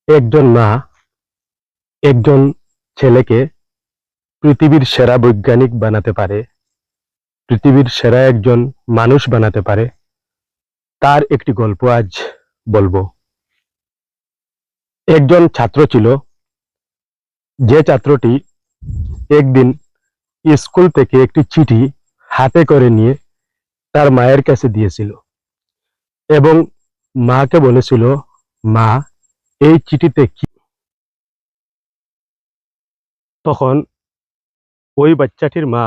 একজন মা একজন ছেলেকে পৃথিবীর সেরা বৈজ্ঞানিক বানাতে পারে, পৃথিবীর সেরা একজন মানুষ বানাতে পারে। তার একটি গল্প আজ বলবো। একজন ছাত্র ছিল, যে ছাত্রটি একদিন স্কুল থেকে একটি চিঠি হাতে করে নিয়ে তার মায়ের কাছে দিয়েছিল এবং মাকে বলেছিল, মা, এই চিঠিতে কি? তখন ওই বাচ্চাটির মা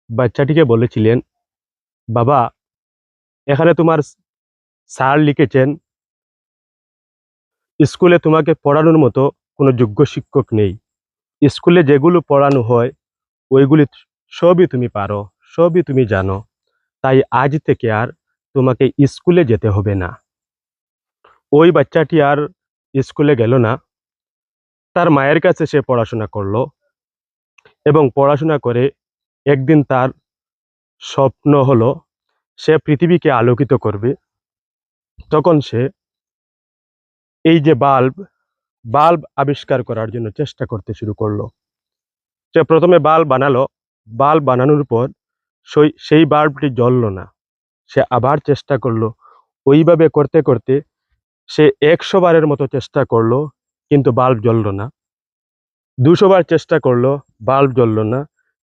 বাচ্চাটিকে বলেছিলেন, বাবা, এখানে তোমার স্যার লিখেছেন স্কুলে তোমাকে পড়ানোর মতো কোনো যোগ্য শিক্ষক নেই। স্কুলে যেগুলো পড়ানো হয় ওইগুলি সবই তুমি পারো, সবই তুমি জানো। তাই আজ থেকে আর তোমাকে স্কুলে যেতে হবে না। ওই বাচ্চাটি আর স্কুলে গেল না। তার মায়ের কাছে সে পড়াশোনা করলো এবং পড়াশোনা করে একদিন তার স্বপ্ন হলো সে পৃথিবীকে আলোকিত করবে। তখন সে এই যে বাল্ব বাল্ব আবিষ্কার করার জন্য চেষ্টা করতে শুরু করলো। সে প্রথমে বাল্ব বানালো। বাল্ব বানানোর পর সেই বাল্বটি জ্বললো না। সে আবার চেষ্টা করলো। ওইভাবে করতে করতে সে ১০০ বারের মতো চেষ্টা করলো, কিন্তু বাল্ব জ্বললো না। ২০০ বার চেষ্টা করলো, বাল্ব জ্বললো না।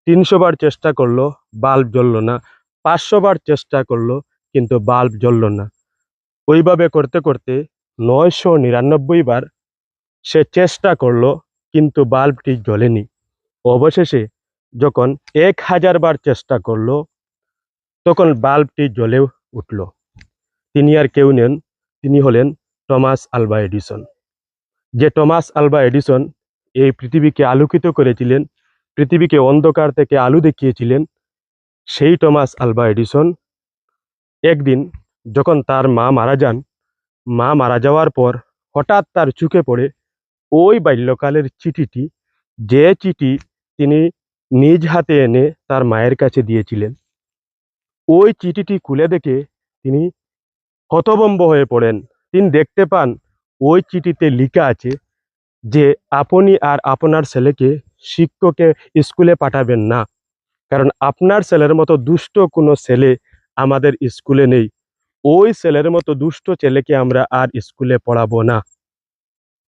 ৩০০ বার চেষ্টা করলো, বাল্ব জ্বললো না। ৫০০ বার চেষ্টা করলো, কিন্তু বাল্ব জ্বললো না। ওইভাবে করতে করতে ৯৯৯ বার সে চেষ্টা করলো, কিন্তু বাল্বটি জ্বলেনি। অবশেষে যখন ১০০০ বার চেষ্টা করলো, তখন বাল্বটি জ্বলে উঠল। তিনি আর কেউ নেন, তিনি হলেন টমাস আলভা এডিসন। যে টমাস আলভা এডিসন এই পৃথিবীকে আলোকিত করেছিলেন, পৃথিবীকে অন্ধকার থেকে আলো দেখিয়েছিলেন, সেই টমাস আলভা এডিসন একদিন যখন তার মা মারা যান, মা মারা যাওয়ার পর হঠাৎ তার চোখে পড়ে ওই বাল্যকালের চিঠিটি, যে চিঠি তিনি নিজ হাতে এনে তার মায়ের কাছে দিয়েছিলেন। ওই চিঠিটি খুলে দেখে তিনি হতভম্ব হয়ে পড়েন। তিনি দেখতে পান ওই চিঠিতে লেখা আছে যে আপনি আর আপনার ছেলেকে শিক্ষকে স্কুলে পাঠাবেন না, কারণ আপনার ছেলের মতো দুষ্ট কোনো ছেলে আমাদের স্কুলে নেই। ওই ছেলের মতো দুষ্ট ছেলেকে আমরা আর স্কুলে পড়াবো না।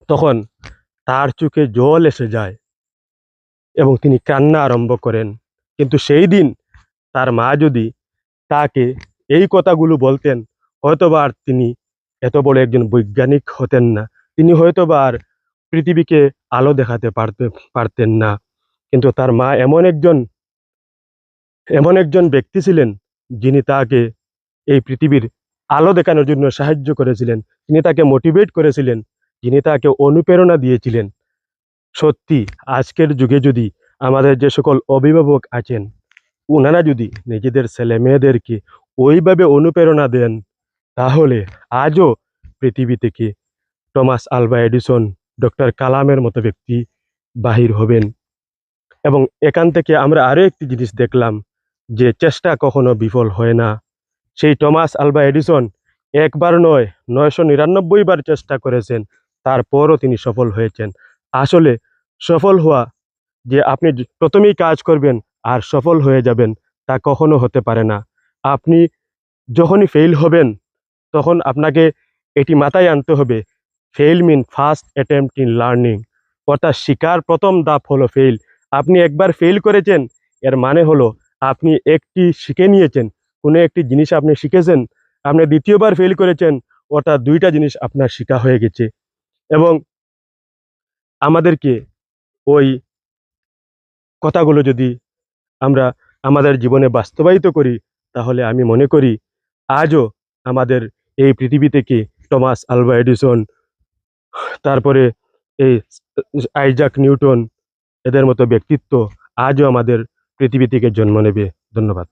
তখন তার চোখে জল এসে যায় এবং তিনি কান্না আরম্ভ করেন। কিন্তু সেই দিন তার মা যদি তাকে এই কথাগুলো বলতেন, হয়তোবা আর তিনি এত বড় একজন বৈজ্ঞানিক হতেন না। তিনি হয়তোবা আর পৃথিবীকে আলো দেখাতে পারতেন না। কিন্তু তার মা এমন একজন ব্যক্তি ছিলেন, যিনি তাকে এই পৃথিবীর আলো দেখানোর জন্য সাহায্য করেছিলেন। তিনি তাকে মোটিভেট করেছিলেন, যিনি তাকে অনুপ্রেরণা দিয়েছিলেন। সত্যি আজকের যুগে যদি আমাদের যে সকল অভিভাবক আছেন, ওনারা যদি নিজেদের ছেলে মেয়েদেরকে ওইভাবে অনুপ্রেরণা দেন, তাহলে আজও পৃথিবী থেকে টমাস আলভা এডিসন, ডক্টর কালামের মতো ব্যক্তি বাহির হবেন। এবং এখান থেকে আমরা আরো একটি জিনিস দেখলাম, যে চেষ্টা কখনো বিফল হয় না। সেই টমাস আলভা এডিসন একবার নয়, ৯৯৯ বার চেষ্টা করেছেন, তারপরও তিনি সফল হয়েছেন। আসলে সফল হওয়া, যে আপনি প্রথমেই কাজ করবেন আর সফল হয়ে যাবেন, তা কখনো হতে পারে না। আপনি যখনই ফেল হবেন, তখন আপনাকে এটি মাথায় আনতে হবে, fail mean first attempt in learning. অর্থাৎ শিকার প্রথম ধাপ হলো ফেল। আপনি একবার ফেল করেছেন, এর মানে হলো আপনি একটি শিখে নিয়েছেন, কোনো একটি জিনিস আপনি শিখেছেন। আপনি দ্বিতীয়বার ফেল করেছেন, অর্থাৎ ২টা জিনিস আপনার শিখা হয়ে গেছে। এবং আমাদেরকে ওই কথাগুলো যদি আমরা আমাদের জীবনে বাস্তবায়িত করি, তাহলে আমি মনে করি আজও আমাদের এই পৃথিবী থেকে টমাস আলভা এডিসন, তারপরে এই আইজাক নিউটন, এদের মতো ব্যক্তিত্ব আজও আমাদের পৃথিবী থেকে জন্ম নেবে। ধন্যবাদ।